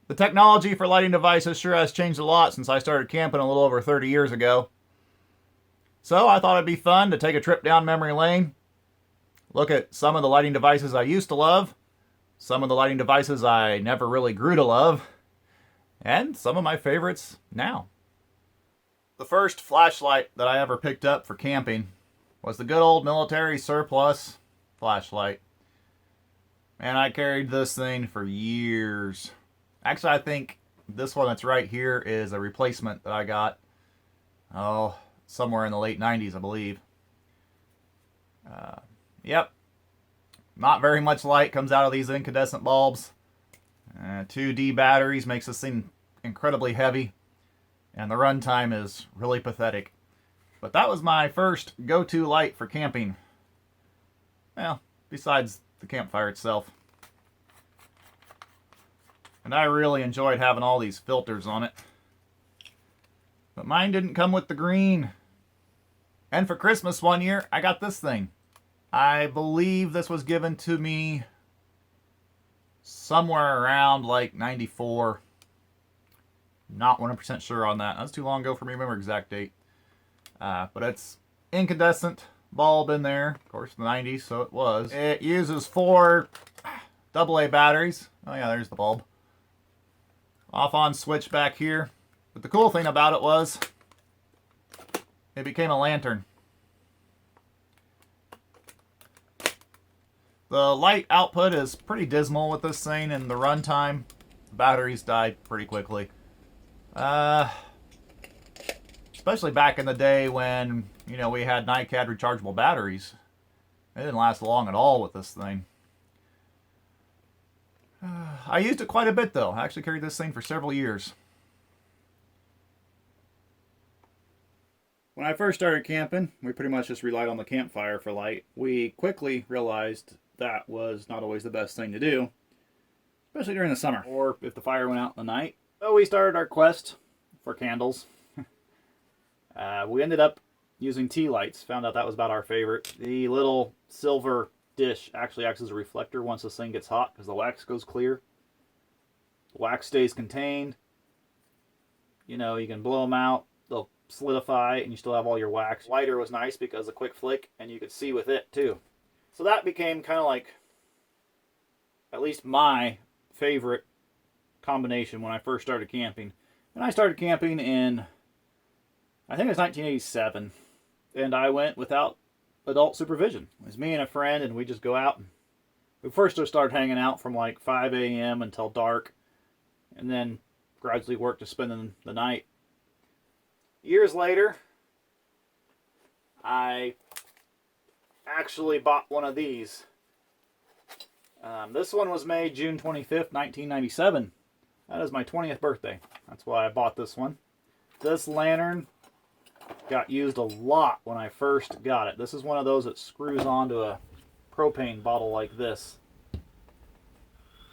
The technology for lighting devices sure has changed a lot since I started camping a little over 30 years ago. So I thought it'd be fun to take a trip down memory lane, look at some of the lighting devices I used to love, some of the lighting devices I never really grew to love, and some of my favorites now. The first flashlight that I ever picked up for camping was the good old military surplus flashlight. And I carried this thing for years. Actually, I think this one that's right here is a replacement that I got, somewhere in the late 90s, I believe. Yep. Not very much light comes out of these incandescent bulbs. 2D batteries makes this thing incredibly heavy. And the runtime is really pathetic. But that was my first go-to light for camping. Well, besides the campfire itself. And I really enjoyed having all these filters on it. But mine didn't come with the green. And for Christmas one year, I got this thing. I believe this was given to me somewhere around like 94. Not 100% sure on that. That's too long ago for me to remember exact date. But it's incandescent bulb in there. Of course, the 90s, so it was. It uses 4 AA batteries. Oh yeah, there's the bulb. Off on switch back here. But the cool thing about it was it became a lantern. The light output is pretty dismal with this thing, and the runtime, the batteries die pretty quickly. Especially back in the day when, we had NiCad rechargeable batteries. It didn't last long at all with this thing. I used it quite a bit though. I actually carried this thing for several years. When I first started camping, we pretty much just relied on the campfire for light. We quickly realized that was not always the best thing to do, especially during the summer or if the fire went out in the night. So we started our quest for candles. We ended up using tea lights. Found out that was about our favorite. The little silver dish actually acts as a reflector once this thing gets hot because the wax goes clear. The wax stays contained. You can blow them out. They'll solidify and you still have all your wax. Lighter was nice because a quick flick and you could see with it too. So that became kind of like, at least my favorite combination when I first started camping. And I started camping in, I think it was 1987. And I went without adult supervision. It was me and a friend, and we just go out. We first just started hanging out from like 5 a.m. until dark, and then gradually worked to spending the night. Years later, I actually bought one of these. This one was made June 25th, 1997. That is my 20th birthday. That's why I bought this one. This lantern got used a lot when I first got it. This is one of those that screws onto a propane bottle like this.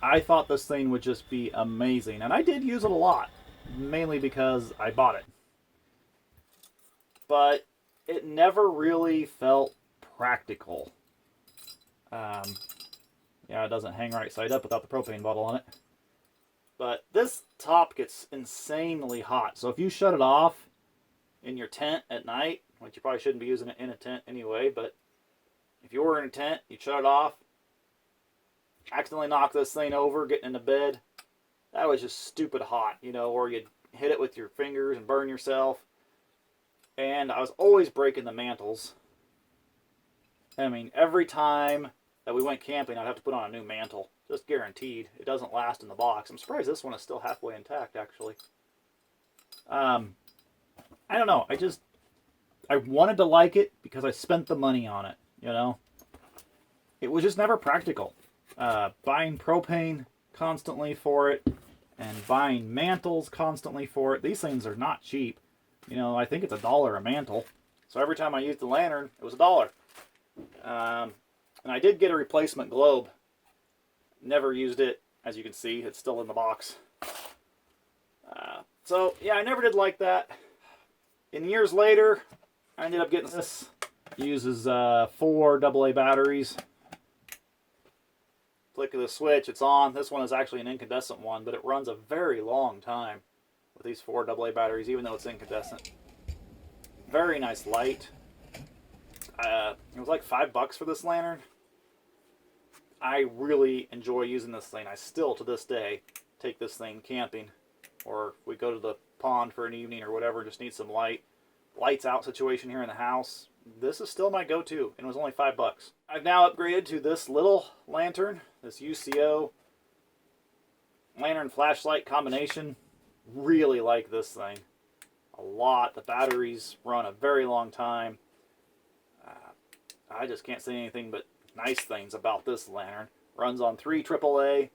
I thought this thing would just be amazing, and I did use it a lot, mainly because I bought it. But it never really felt practical. Yeah, it doesn't hang right side up without the propane bottle on it. But this top gets insanely hot, so if you shut it off in your tent at night, which you probably shouldn't be using it in a tent anyway, but if you were in a tent, you shut it off, accidentally knock this thing over getting into bed, that was just stupid hot, or you'd hit it with your fingers and burn yourself. And I was always breaking the mantles. I mean, every time that we went camping, I'd have to put on a new mantle. Just guaranteed. It doesn't last in the box. I'm surprised this one is still halfway intact, actually. I don't know. I wanted to like it because I spent the money on it, It was just never practical. Buying propane constantly for it and buying mantles constantly for it. These things are not cheap. I think it's $1 a mantle. So every time I used the lantern, it was $1. And I did get a replacement globe. Never used it. As you can see, it's still in the box. So, yeah, I never did like that. And years later, I ended up getting this. It uses 4 AA batteries. It's Flick of the switch, it's on. This one is actually an incandescent one, but it runs a very long time with these 4 AA batteries, even though it's incandescent. Very nice light. It was like $5 for this lantern. I really enjoy using this thing. I still, to this day, take this thing camping, or we go to the pond for an evening or whatever, just need some lights out situation here in the house. This is still my go-to, and it was only $5. I've now upgraded to this little lantern, this UCO lantern flashlight combination. Really like this thing a lot. The batteries run a very long time. I just can't say anything but nice things about this lantern. Runs on 3 AAA.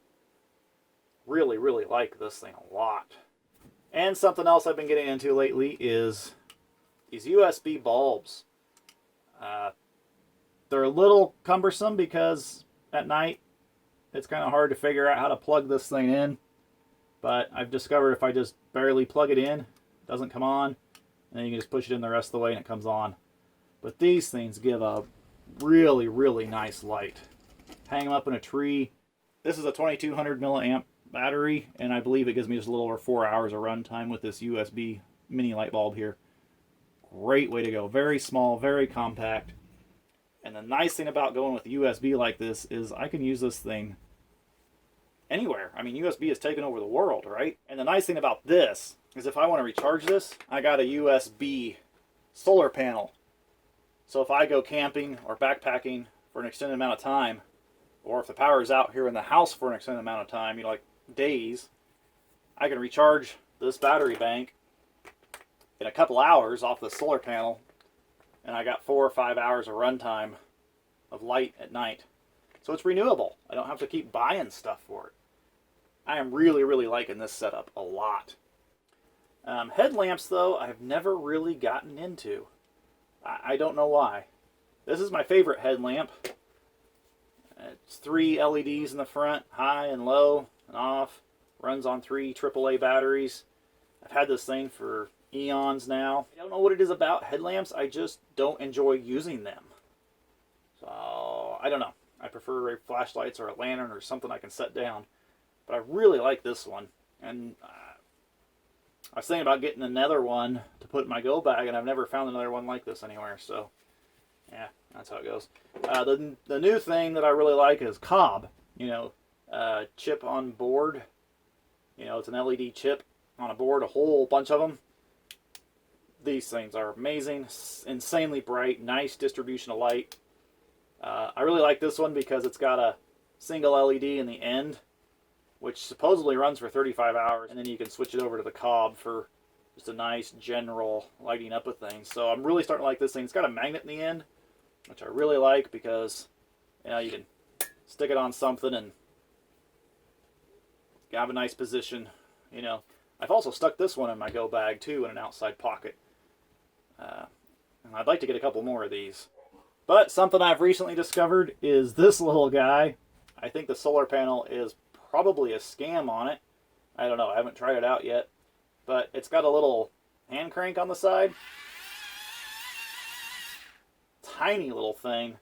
Really, really like this thing a lot. And something else I've been getting into lately is these USB bulbs. They're a little cumbersome because at night it's kind of hard to figure out how to plug this thing in. But I've discovered if I just barely plug it in, it doesn't come on. And then you can just push it in the rest of the way and it comes on. But these things give a really, really nice light. Hang them up in a tree. This is a 2200 milliamp battery, and I believe it gives me just a little over 4 hours of run time with this USB mini light bulb here. Great way to go. Very small, very compact. And the nice thing about going with USB like this is I can use this thing anywhere. I mean, USB has taken over the world, right? And the nice thing about this is if I want to recharge this, I got a USB solar panel. So if I go camping or backpacking for an extended amount of time, or if the power is out here in the house for an extended amount of time, like days, I can recharge this battery bank in a couple hours off the solar panel, and I got 4 or 5 hours of runtime of light at night. So it's renewable. I don't have to keep buying stuff for it. I am really, really liking this setup a lot. Headlamps, though, I've never really gotten into. I don't know why. This is my favorite headlamp. It's 3 LEDs in the front, high and low and off. Runs on 3 AAA batteries. I've had this thing for eons now. I don't know what it is about headlamps. I just don't enjoy using them. So, I don't know. I prefer flashlights or a lantern or something I can set down. But I really like this one. And I was thinking about getting another one to put in my go bag, and I've never found another one like this anywhere. So, yeah, that's how it goes. The new thing that I really like is Cobb. You know, chip on board. You know, it's an LED chip on a board, a whole bunch of them. These things are amazing, insanely bright, nice distribution of light. I really like this one because it's got a single LED in the end, which supposedly runs for 35 hours, and then you can switch it over to the Cobb for just a nice general lighting up of things. So I'm really starting to like this thing. It's got a magnet in the end, which I really like because, you know, you can stick it on something and have a nice position. You know, I've also stuck this one in my go bag too in an outside pocket. And I'd like to get a couple more of these. But something I've recently discovered is this little guy. I think the solar panel is probably a scam on it. I don't know. I haven't tried it out yet. But it's got a little hand crank on the side. Tiny little thing.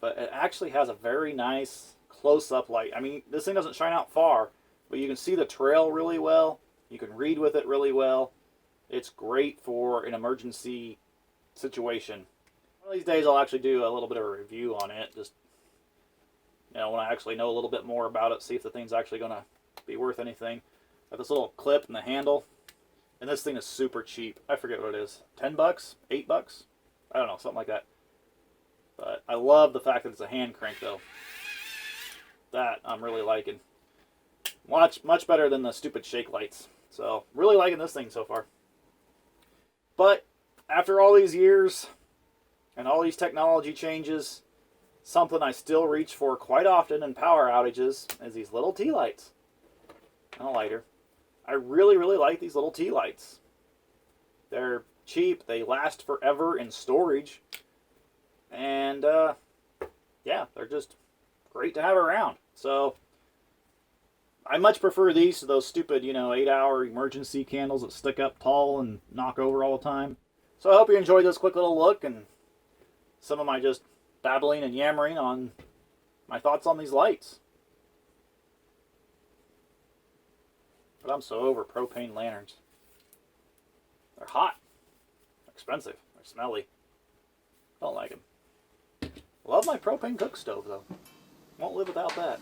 But it actually has a very nice close-up light. I mean, this thing doesn't shine out far, but you can see the trail really well. You can read with it really well. It's great for an emergency situation. One of these days I'll actually do a little bit of a review on it. Just, you know, when I actually know a little bit more about it, see if the thing's actually going to be worth anything. Got this little clip in the handle. And this thing is super cheap. I forget what it is. $10? $8? I don't know, something like that. But I love the fact that it's a hand crank though. That I'm really liking. Much better than the stupid shake lights. So, really liking this thing so far. But, after all these years, and all these technology changes, something I still reach for quite often in power outages is these little tea lights. And a lighter. I really, really like these little tea lights. They're cheap, they last forever in storage, and, yeah, they're just great to have around. So, I much prefer these to those stupid, 8-hour emergency candles that stick up tall and knock over all the time. So I hope you enjoyed this quick little look and some of my just babbling and yammering on my thoughts on these lights. But I'm so over propane lanterns. They're hot, expensive, they're smelly. Don't like them. Love my propane cook stove though. Won't live without that.